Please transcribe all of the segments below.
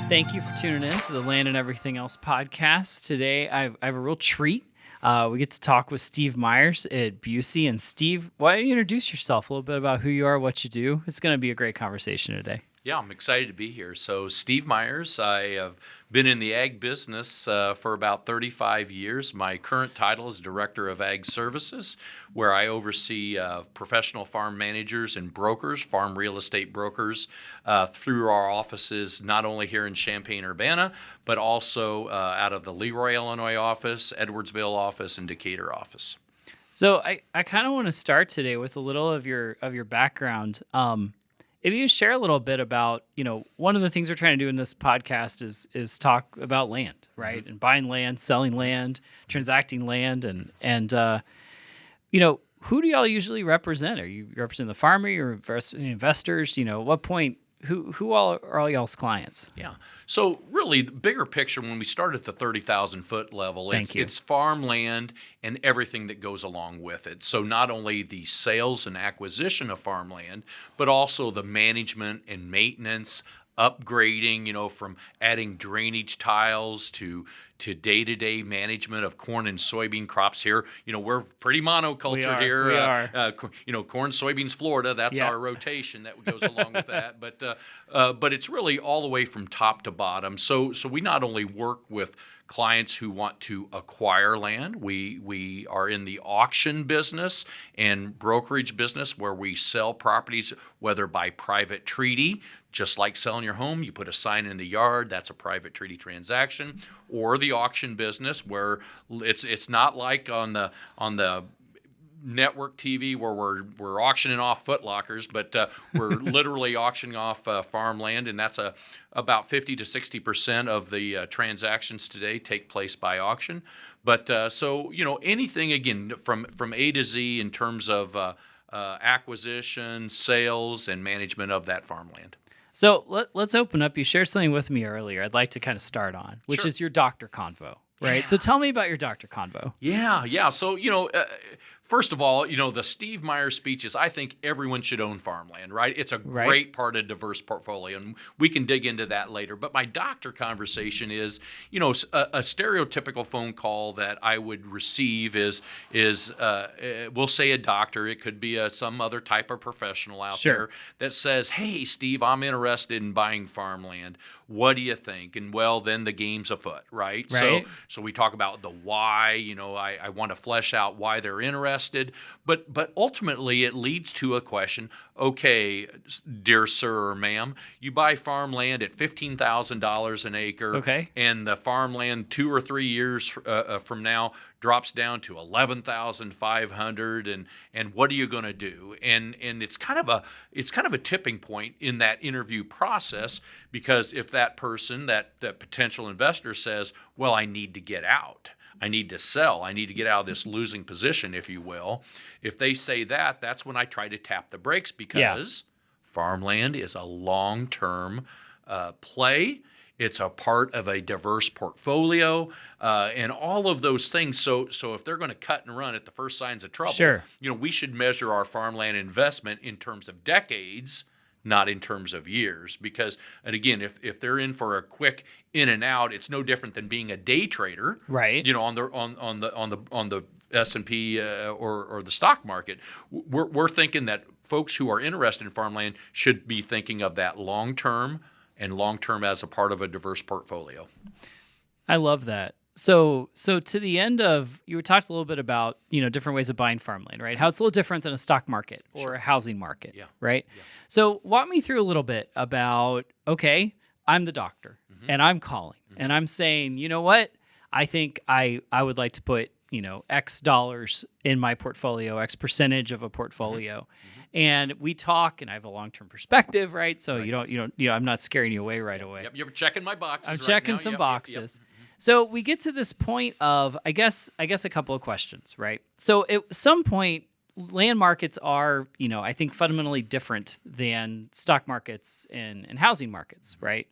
Thank you for tuning in to the Land and Everything Else podcast. Today, I have a real treat. We get to talk with Steve Myers at Busey. And Steve, why don't you introduce yourself a little bit about who you are, what you do? It's going to be a great conversation today. Yeah, I'm excited to be here. So Steve Myers, I have been in the ag business for about 35 years. My current title is Director of Ag Services, where I oversee professional farm managers and brokers, farm real estate brokers, through our offices, not only here in Champaign-Urbana, but also out of the Leroy, Illinois office, Edwardsville office, and Decatur office. So I kind of want to start today with a little of your background. If you share a little bit about, one of the things we're trying to do in this podcast is talk about land, right? Mm-hmm. And buying land, selling land, transacting land, and who do y'all usually represent? Are you representing the farmer or investors? At what point, who all are all y'all's clients? Yeah. So really, the bigger picture, when we start at the 30,000 foot level, it's farmland and everything that goes along with it. So not only the sales and acquisition of farmland, but also the management and maintenance, upgrading, from adding drainage tiles to day-to-day management of corn and soybean crops here. We're pretty monocultured here. We are. Corn, soybeans, Florida. That's our rotation that goes along with that. But it's really all the way from top to bottom. So we not only work with clients who want to acquire land. We are in the auction business and brokerage business where we sell properties, whether by private treaty, just like selling your home, you put a sign in the yard, that's a private treaty transaction, or the auction business where it's not like on the network TV where we're auctioning off Foot Lockers, but we're literally auctioning off farmland, and that's about 50 to 60% of the transactions today take place by auction. But anything again from A to Z in terms of acquisition, sales, and management of that farmland. So let's open up. You shared something with me earlier I'd like to kind of start on, which is your doctor convo, right? Yeah. So tell me about your doctor convo. Yeah. So, first of all, the Steve Myers speech is, I think everyone should own farmland, right? It's a great part of diverse portfolio, and we can dig into that later. But my doctor conversation is, a stereotypical phone call that I would receive is we'll say a doctor, it could be some other type of professional out there that says, "Hey, Steve, I'm interested in buying farmland. What do you think?" And well, then the game's afoot, right? So we talk about the why. I want to flesh out why they're interested, but ultimately it leads to a question. Okay, dear sir or ma'am, you buy farmland at $15,000 an acre, and the farmland 2 or 3 years from now drops down to $11,500, and what are you going to do? And it's kind of a tipping point in that interview process, because if that person, that potential investor says, well, I need to get out, I need to sell, I need to get out of this losing position, if you will. If they say that, that's when I try to tap the brakes, because farmland is a long-term play. It's a part of a diverse portfolio, and all of those things. So if they're going to cut and run at the first signs of trouble, we should measure our farmland investment in terms of decades, not in terms of years. Because, and again, if they're in for a quick in and out, it's no different than being a day trader, right? On the S&P or the stock market. We're thinking that folks who are interested in farmland should be thinking of that long term as a part of a diverse portfolio. I love that. So to the end of, you talked a little bit about, different ways of buying farmland, right? How it's a little different than a stock market or a housing market, right? Yeah. So walk me through a little bit about, okay, I'm the doctor and I'm calling and I'm saying, you know what? I think I would like to put, X dollars in my portfolio, X percentage of a portfolio. And we talk, and I have a long-term perspective, right? So you don't, I'm not scaring you away right away. Yep, you're checking my boxes. I'm checking some boxes. So we get to this point of, I guess a couple of questions, right? So at some point, land markets are, I think fundamentally different than stock markets and housing markets, right?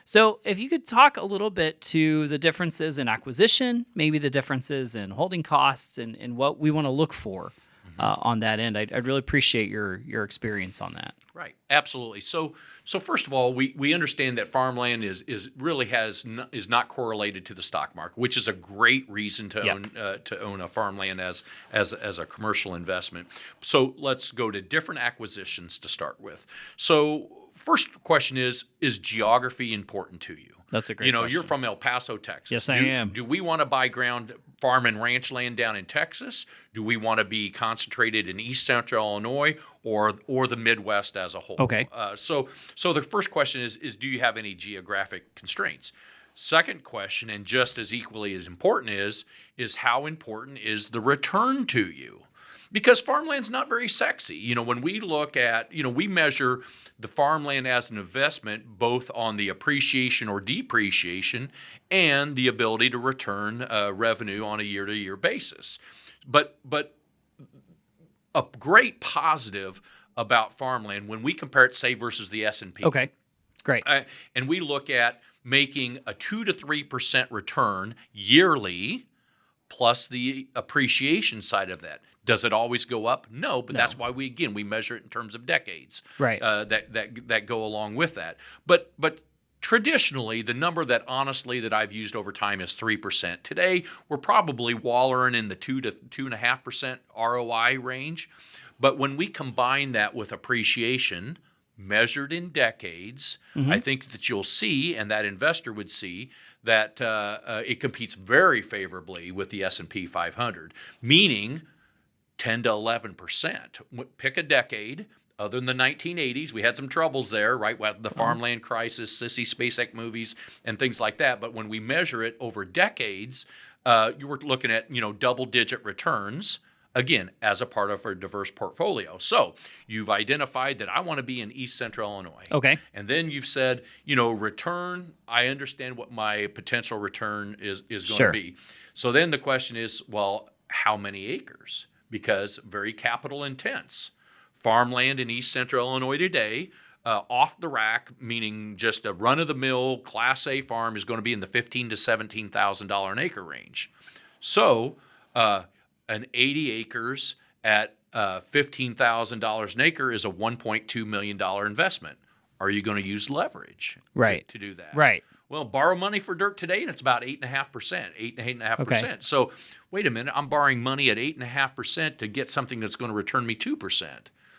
So if you could talk a little bit to the differences in acquisition, maybe the differences in holding costs and what we want to look for on that end, I'd really appreciate your experience on that. Right. Absolutely. So first of all, we understand that farmland is not correlated to the stock market, which is a great reason to own a farmland as a commercial investment. So let's go to different acquisitions to start with. So first question is geography important to you? That's a great question. You're from El Paso, Texas. Yes, I am. Do we want to buy farm and ranch land down in Texas? Do we want to be concentrated in East Central Illinois or the Midwest as a whole? Okay. So the first question is do you have any geographic constraints? Second question, and just as equally as important, is how important is the return to you? Because farmland's not very sexy. When we look at, we measure the farmland as an investment both on the appreciation or depreciation and the ability to return revenue on a year-to-year basis. But a great positive about farmland when we compare it, say, versus the S&P. Okay, great. And we look at making a 2 to 3% return yearly plus the appreciation side of that. Does it always go up? No, but that's why we measure it in terms of decades, right? That go along with that. But traditionally, the number that I've used over time is 3%. Today, we're probably wallowing in the 2 to 2.5% ROI range. But when we combine that with appreciation measured in decades, I think that you'll see, and that investor would see, that it competes very favorably with the S&P 500, meaning 10 to 11%. Pick a decade. Other than the 1980s, we had some troubles there, right? The farmland crisis, sissy SpaceX movies, and things like that. But when we measure it over decades, you were looking at double-digit returns. Again, as a part of our diverse portfolio. So you've identified that I want to be in East Central Illinois. Okay. And then you've said, return, I understand what my potential return is going to be. So then the question is, well, how many acres? Because very capital intense. Farmland in East Central Illinois today, off the rack, meaning just a run-of-the-mill Class A farm, is going to be in the $15,000 to $17,000 an acre range. So an 80 acres at $15,000 an acre is a $1.2 million investment. Are you going to use leverage to do that? Right. Well, borrow money for dirt today, and it's about 8.5%, 8.5%. Okay. So wait a minute, I'm borrowing money at 8.5% to get something that's going to return me 2%,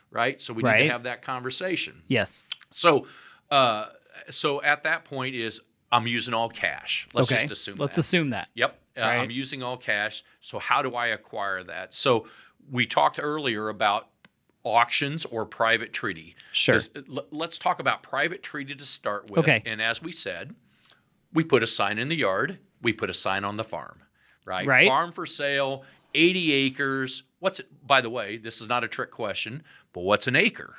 right? So we need to have that conversation. Yes. So at that point I'm using all cash. Let's assume that. Yep. I'm using all cash. So how do I acquire that? So we talked earlier about auctions or private treaty. Sure. Let's talk about private treaty to start with. Okay. And as we said, we put a sign in the yard. We put a sign on the farm, right? Right. Farm for sale, 80 acres. By the way, this is not a trick question, but what's an acre?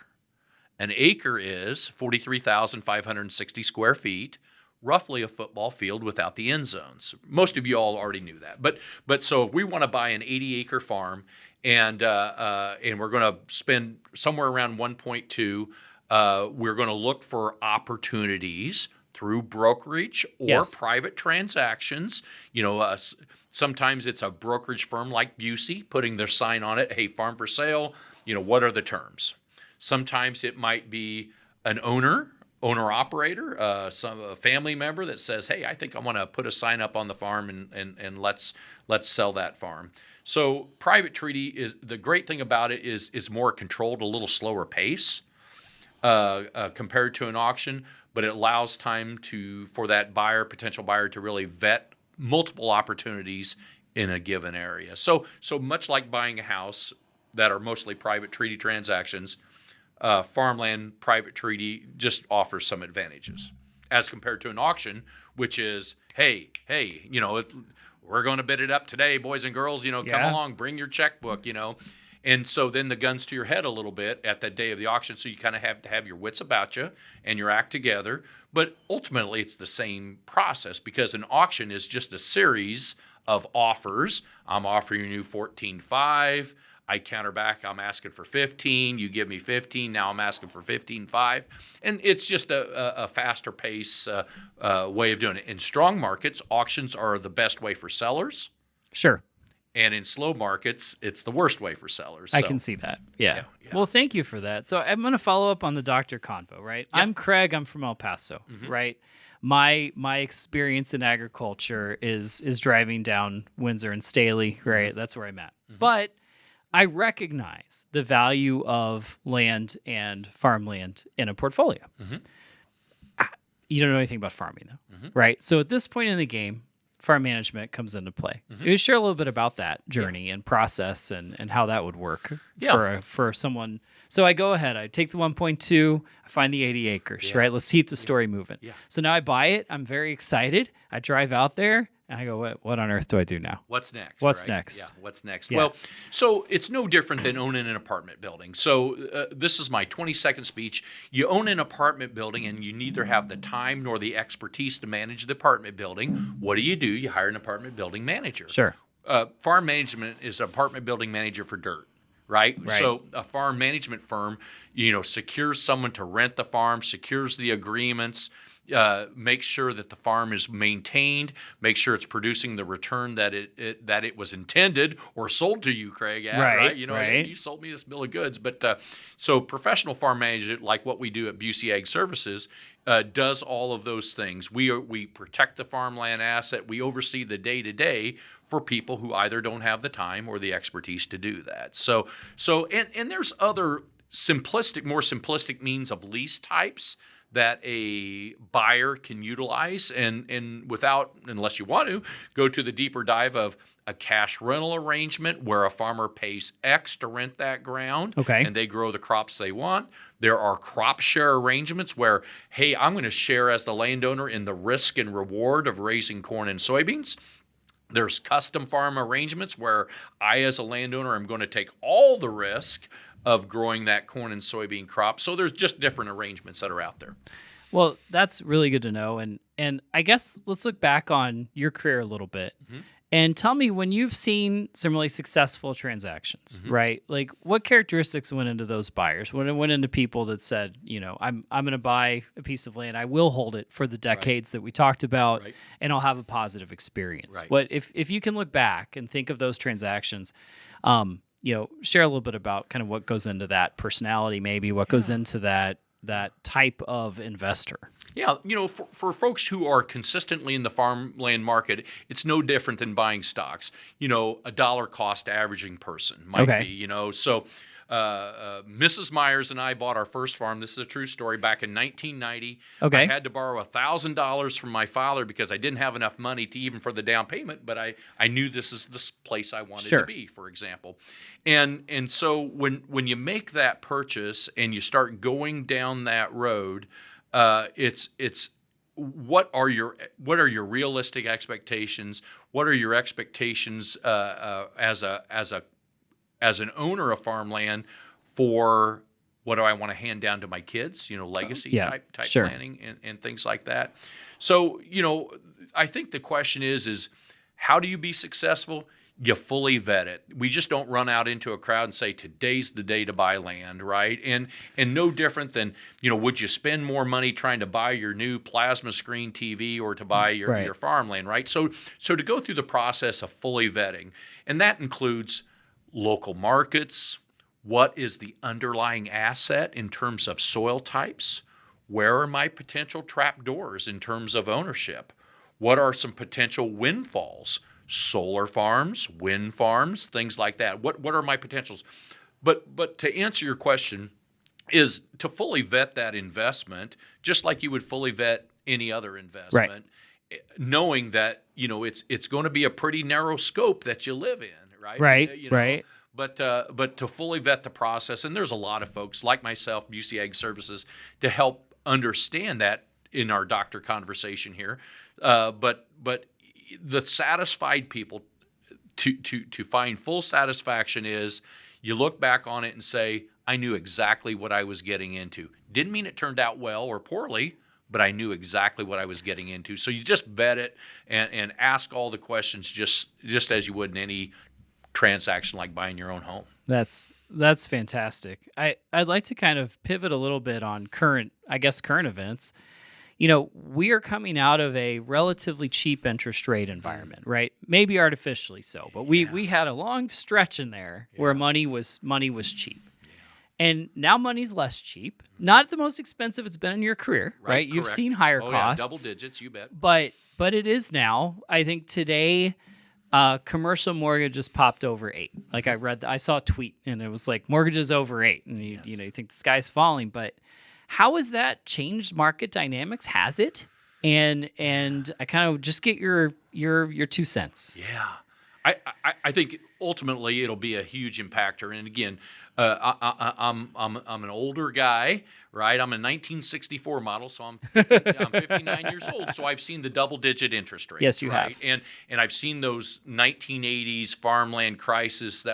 An acre is 43,560 square feet, roughly a football field without the end zones. Most of you all already knew that. But so if we want to buy an 80-acre farm and we're going to spend somewhere around 1.2, we're going to look for opportunities through brokerage or private transactions. Sometimes it's a brokerage firm like Busey putting their sign on it, hey, farm for sale, what are the terms? Sometimes it might be an owner-operator, a family member that says, hey, I think I want to put a sign up on the farm and let's sell that farm. So private treaty is the great thing about it is more controlled, a little slower pace compared to an auction, but it allows time for that potential buyer to really vet multiple opportunities in a given area. So much like buying a house that are mostly private treaty transactions, farmland private treaty just offers some advantages as compared to an auction, which is, hey, we're going to bid it up today, boys and girls, come along, bring your checkbook, And so then the gun's to your head a little bit at that day of the auction. So you kind of have to have your wits about you and your act together. But ultimately, it's the same process because an auction is just a series of offers. I'm offering you 14.5. I counter back. I'm asking for 15. You give me 15. Now I'm asking for 15.5. And it's just a faster pace way of doing it. In strong markets, auctions are the best way for sellers. Sure. And in slow markets, it's the worst way for sellers. I can see that. Yeah. Well, thank you for that. So I'm going to follow up on the doctor convo, right? Yeah. I'm Craig. I'm from El Paso, right? My experience in agriculture is driving down Windsor and Staley, right? That's where I'm at. But I recognize the value of land and farmland in a portfolio. You don't know anything about farming, though, right? So at this point in the game, farm management comes into play. You share a little bit about that journey and process and how that would work for someone. So I go ahead, I take the 1.2, I find the 80 acres, right? Let's keep the story moving. So now I buy it. I'm very excited. I drive out there and I go, what on earth do I do now? What's next? What's next? Yeah, what's next? Yeah. Well, so it's no different than owning an apartment building. So this is my 22nd speech. You own an apartment building and you neither have the time nor the expertise to manage the apartment building. What do? You hire an apartment building manager. Sure. Farm management is an apartment building manager for dirt. Right? So a farm management firm, secures someone to rent the farm, secures the agreements, makes sure that the farm is maintained, make sure it's producing the return that it was intended or sold to you, Craig. Right? You sold me this bill of goods. But so professional farm management, like what we do at Busey Ag Services, does all of those things. We protect the farmland asset. We oversee the day-to-day for people who either don't have the time or the expertise to do that. So there's other more simplistic means of lease types that a buyer can utilize and without, unless you want to, go to the deeper dive of a cash rental arrangement where a farmer pays X to rent that ground and they grow the crops they want. There are crop share arrangements where, hey, I'm going to share as the landowner in the risk and reward of raising corn and soybeans. There's custom farm arrangements where I, as a landowner, am going to take all the risk of growing that corn and soybean crop. So there's just different arrangements that are out there. Well, that's really good to know. And I guess let's look back on your career a little bit and tell me when you've seen some really successful transactions, right? Like what characteristics went into those buyers? When it went into people that said, I'm going to buy a piece of land. I will hold it for the decades that we talked about and I'll have a positive experience. What if you can look back and think of those transactions, share a little bit about kind of what goes into that personality, maybe what goes into that type of investor. Yeah, for folks who are consistently in the farmland market, it's no different than buying stocks. A dollar cost averaging person might be, So Mrs. Myers and I bought our first farm. This is a true story. Back in 1990, I had to borrow $1,000 from my father because I didn't have enough money to even for the down payment. But I knew this is the place I wanted to be, for example. And so when you make that purchase and you start going down that road, it's what are your realistic expectations? What are your expectations as an owner of farmland for what do I want to hand down to my kids, legacy type planning and things like that. So, I think the question is how do you be successful? You fully vet it. We just don't run out into a crowd and say, today's the day to buy land, right? And no different than, would you spend more money trying to buy your new plasma screen TV or to buy your farmland, right? So to go through the process of fully vetting, and that includes local markets, what is the underlying asset in terms of soil types? Where are my potential trapdoors in terms of ownership? What are some potential windfalls? Solar farms, wind farms, things like that. What are my potentials? But to answer your question is to fully vet that investment, just like you would fully vet any other investment, knowing that it's going to be a pretty narrow scope that you live in, right? Right. But to fully vet the process, and there's a lot of folks like myself, Busey Ag Services, to help understand that in our doctor conversation here. But the satisfied people, to find full satisfaction is you look back on it and say, I knew exactly what I was getting into. Didn't mean it turned out well or poorly, but I knew exactly what I was getting into. So you just vet it and ask all the questions just as you would in any transaction like buying your own home. That's fantastic. I'd like to kind of pivot a little bit on current events. We are coming out of a relatively cheap interest rate environment, right? Maybe artificially so, but we had a long stretch in there where money was cheap. And now money's less cheap. Not the most expensive it's been in your career, right? You've seen higher costs. Yeah, double digits, you bet. But it is now. I think today, commercial mortgages popped over 8. Like I saw a tweet and it was like mortgages over 8, and you think the sky's falling. But how has that changed market dynamics? Has it? And I kind of just get your 2 cents. Yeah, I think ultimately it'll be a huge impactor. And again, I'm an older guy, right? I'm a 1964 model, so I'm 59 years old. So I've seen the double-digit interest rates. Yes, you right? have. And I've seen those 1980s farmland crisis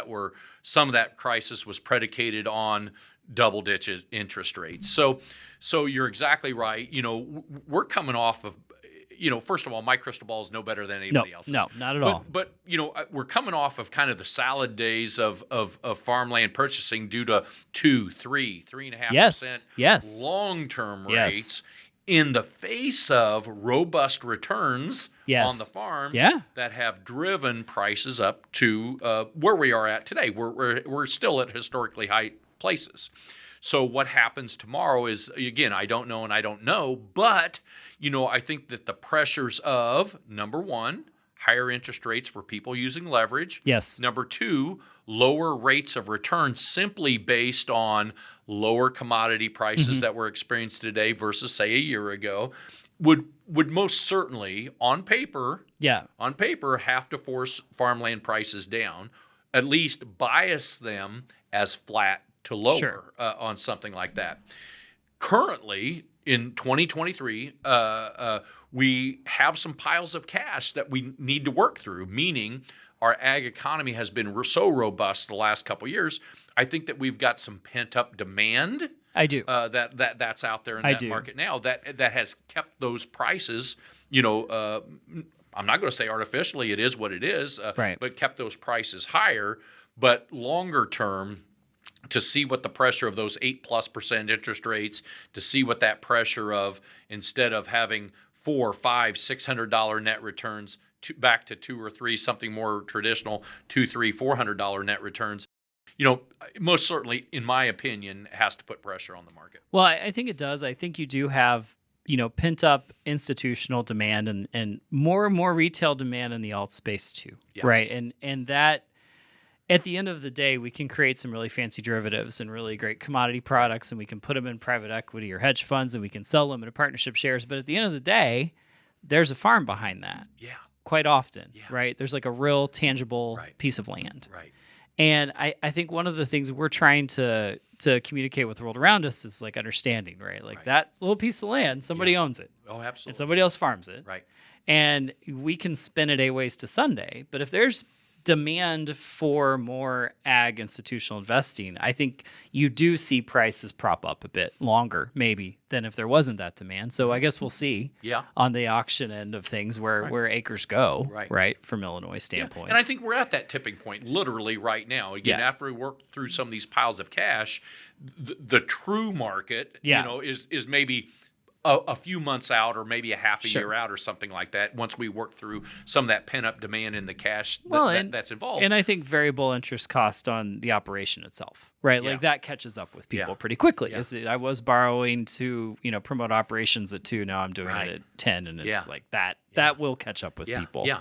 some of that crisis was predicated on double-digit interest rates. So you're exactly right. We're coming off of, first of all, my crystal ball is no better than anybody else's. No, not at all. But we're coming off of kind of the salad days of farmland purchasing due to 3.5% yes. long-term rates in the face of robust returns on the farm that have driven prices up to where we are at today. We're still at historically high places. So what happens tomorrow is, again, I don't know, but I think that the pressures of, number one, higher interest rates for people using leverage. Yes. Number two, lower rates of return simply based on lower commodity prices that were experienced today versus, say, a year ago, would most certainly, on paper, have to force farmland prices down, at least bias them as flat to lower on something like that. Currently, in 2023, we have some piles of cash that we need to work through, meaning our ag economy has been so robust the last couple of years. I think that we've got some pent-up demand. I do. That's out there in that market now that has kept those prices, I'm not going to say artificially, it is what it is, but kept those prices higher. But longer term, to see what the pressure of those 8+% interest rates, to see what that pressure of, instead of having $400, $500, $600 net returns back to 2 or 3, something more traditional, $200, $300, $400 net returns, most certainly, in my opinion, has to put pressure on the market. Well, I think it does. I think you do have, pent up institutional demand and more and more retail demand in the alt space too, right? And that, at the end of the day, we can create some really fancy derivatives and really great commodity products, and we can put them in private equity or hedge funds, and we can sell limited partnership shares. But at the end of the day, there's a farm behind that. Yeah. Quite often, right? There's like a real tangible piece of land. Right. And I think one of the things we're trying to communicate with the world around us is like understanding, right? Like that little piece of land, somebody owns it. Oh, absolutely. And somebody else farms it. Right. And we can spin it 8 ways to Sunday. But if there's demand for more ag institutional investing, I think you do see prices prop up a bit longer, maybe, than if there wasn't that demand. So I guess we'll see on the auction end of things where acres go, right, from Illinois standpoint. Yeah. And I think we're at that tipping point literally right now. Again, after we work through some of these piles of cash, the true market, is maybe a few months out or maybe a half a year out or something like that once we work through some of that pent-up demand in the cash that's involved. And I think variable interest cost on the operation itself, right? Like that catches up with people pretty quickly. I was borrowing to promote operations at 2, now I'm doing it at 10, and it's like that will catch up with people. Yeah.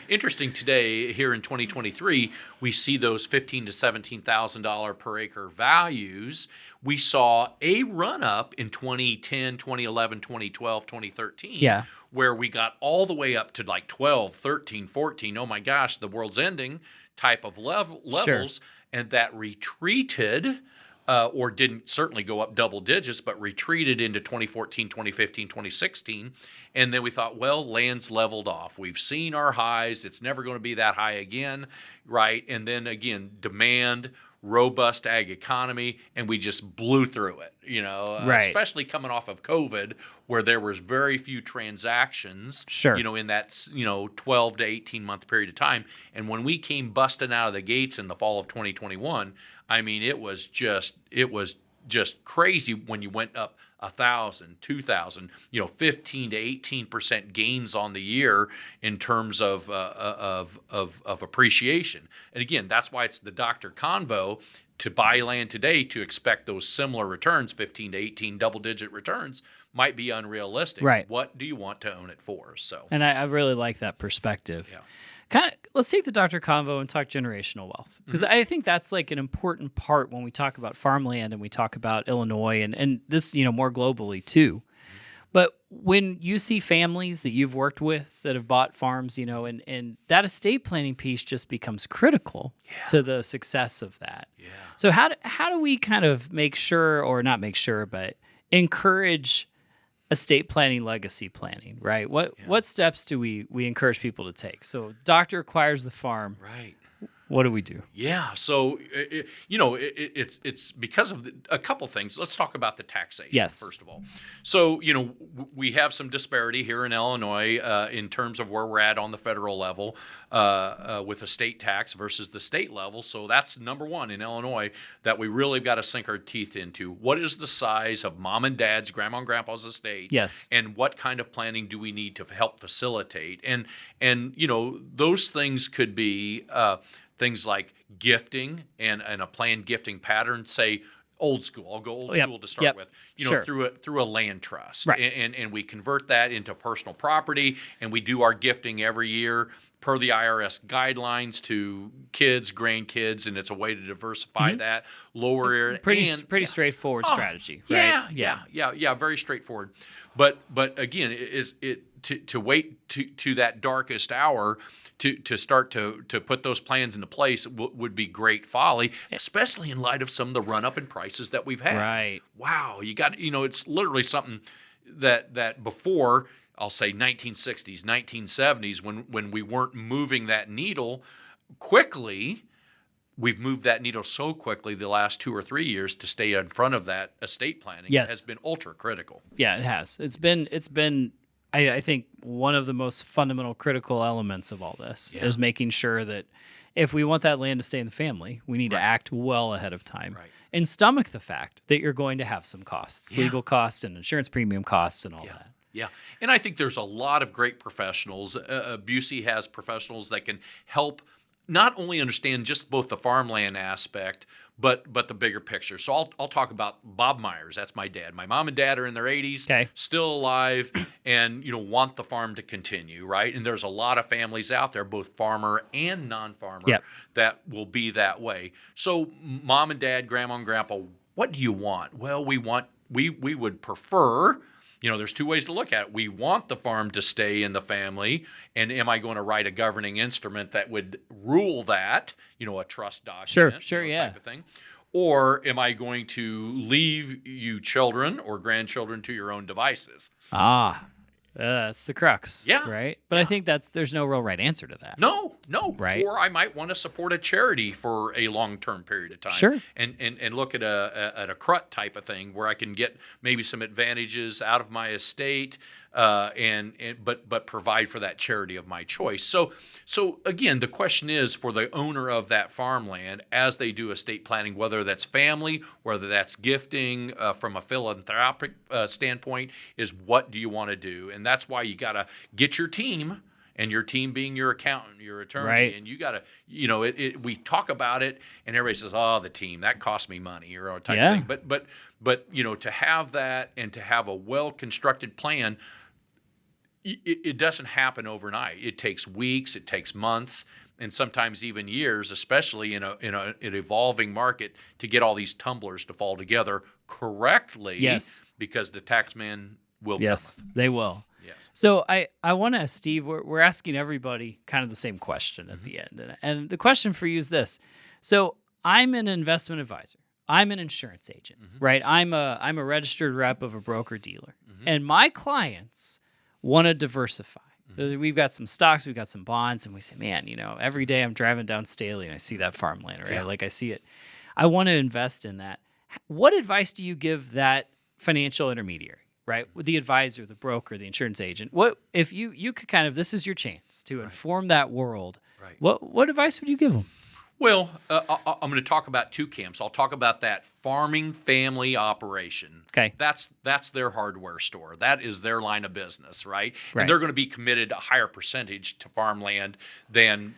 Interesting today here in 2023, we see those $15,000 to $17,000 per acre values. We saw a run up in 2010, 2011, 2012, 2013, where we got all the way up to like 12, 13, 14. Oh my gosh, the world's ending type of levels. And that retreated or didn't certainly go up double digits, but retreated into 2014, 2015, 2016. And then we thought, well, land's leveled off. We've seen our highs. It's never going to be that high again, right? And then again, demand, robust ag economy, and we just blew through it, especially coming off of COVID, where there was very few transactions, in that 12 to 18 month period of time. And when we came busting out of the gates in the fall of 2021, I mean, it was just crazy when you went up 1,000, 2,000, 15 to 18% gains on the year in terms of appreciation. And again, that's why it's the Dr. Convo. to buy land today to expect those similar returns, 15 to 18 double-digit returns, might be unrealistic. Right. What do you want to own it for? So, and I really like that perspective. Yeah. Kind of, let's take the Dr. Convo and talk generational wealth, because I think that's like an important part when we talk about farmland and we talk about Illinois and this, more globally too. But when you see families that you've worked with that have bought farms, and that estate planning piece just becomes critical to the success of that. Yeah. So how do we kind of make sure, or not make sure, but encourage estate planning, legacy planning, right? What steps do we encourage people to take? So doctor acquires the farm. Right. What do we do? Yeah. So, it's because of a couple things. Let's talk about the taxation, Yes. first of all. So, we have some disparity here in Illinois in terms of where we're at on the federal level with estate tax versus the state level. So that's number one in Illinois that we really got to sink our teeth into. What is the size of mom and dad's, grandma and grandpa's estate? Yes. And what kind of planning do we need to help facilitate? And those things could be things like gifting and a planned gifting pattern, say old school. I'll go old school to start with. Sure. through a land trust. Right. And we convert that into personal property, and we do our gifting every year per the IRS guidelines to kids, grandkids, and it's a way to diversify that, lower Pretty straightforward strategy, right? Yeah, very straightforward. But again, to wait to that darkest hour to start to put those plans into place would be great folly, especially in light of some of the run up in prices that we've had. Right. Wow, you got it's literally something that before, I'll say 1960s, 1970s, when we weren't moving that needle quickly. We've moved that needle so quickly the last 2 or 3 years to stay in front of that estate planning. Yes. Has been ultra critical. Yeah, it has. It's been I think one of the most fundamental critical elements of all this is making sure that if we want that land to stay in the family, we need to act well ahead of time and stomach the fact that you're going to have some costs, legal costs and insurance premium costs and all that. Yeah, and I think there's a lot of great professionals. Busey has professionals that can help not only understand just both the farmland aspect, but the bigger picture. So I'll talk about Bob Myers. That's my dad. My mom and dad are in their 80s, still alive, and want the farm to continue, right? And there's a lot of families out there, both farmer and non-farmer, that will be that way. So mom and dad, grandma and grandpa, what do you want? Well, we would prefer. There's two ways to look at it. We want the farm to stay in the family, and am I going to write a governing instrument that would rule that, a trust document, type of thing? Or am I going to leave you children or grandchildren to your own devices? That's the crux, right? But I think there's no real right answer to that. No, right? Or I might want to support a charity for a long-term period of time, and look at a CRUT type of thing where I can get maybe some advantages out of my estate, but provide for that charity of my choice. So again, the question is for the owner of that farmland as they do estate planning, whether that's family, whether that's gifting from a philanthropic standpoint, is what do you want to do? And that's why you got to get your team. And your team being your accountant, your attorney, and you got to, we talk about it, and everybody says, "Oh, the team that cost me money," or type of thing. But to have that and to have a well-constructed plan, it doesn't happen overnight. It takes weeks, it takes months, and sometimes even years, especially in an evolving market, to get all these tumblers to fall together correctly. Yes, because the taxman will. Yes, they will. Yes. So I want to ask Steve, we're asking everybody kind of the same question at the end. And the question for you is this. So I'm an investment advisor. I'm an insurance agent, right? I'm a registered rep of a broker dealer. And my clients want to diversify. We've got some stocks, we've got some bonds, and we say, man, every day I'm driving down Staley and I see that farmland, right? Like I see it. I want to invest in that. What advice do you give that financial intermediary? Right, with the advisor, the broker, the insurance agent. What if you could this is your chance to inform that world? Right. What advice would you give them? Well, I'm going to talk about two camps. I'll talk about that farming family operation. Okay. That's their hardware store. That is their line of business, right? Right. And they're going to be committed a higher percentage to farmland than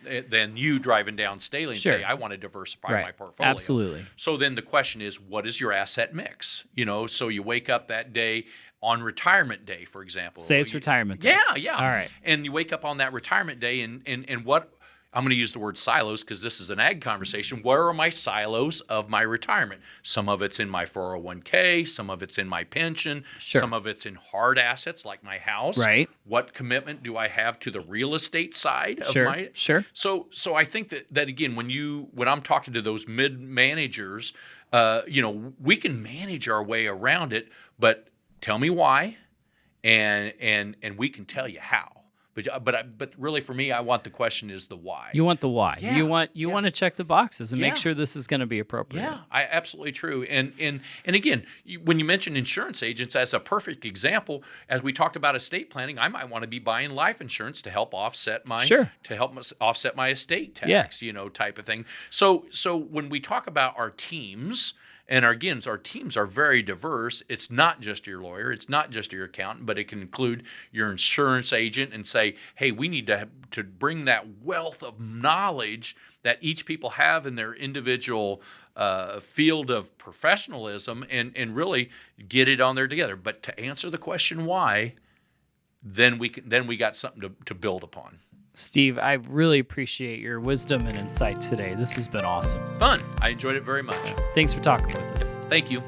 you driving down Staley and Sure. say, I want to diversify Right. my portfolio. Absolutely. So then the question is, what is your asset mix? So you wake up that day on retirement day, for example. Say it's retirement day. Yeah. All right. And you wake up on that retirement day and what I'm going to use the word silos because this is an ag conversation. Where are my silos of my retirement? Some of it's in my 401k, some of it's in my pension, Sure. some of it's in hard assets like my house. Right. What commitment do I have to the real estate side of Sure. my Sure. So I think that again when I'm talking to those mid managers, we can manage our way around it, but tell me why and we can tell you how. But really, for me, I want the question is the why. You want the why. Yeah, You want to check the boxes and make Yeah. sure this is going to be appropriate. Yeah, absolutely true. And again, when you mention insurance agents as a perfect example, as we talked about estate planning, I might want to be buying life insurance to help offset my offset my estate tax, type of thing. So when we talk about our teams. And our teams are very diverse. It's not just your lawyer. It's not just your accountant, but it can include your insurance agent and say, hey, we need to bring that wealth of knowledge that each people have in their individual field of professionalism and really get it on there together. But to answer the question why, then we got something to build upon. Steve, I really appreciate your wisdom and insight today. This has been awesome. Fun. I enjoyed it very much. Thanks for talking with us. Thank you.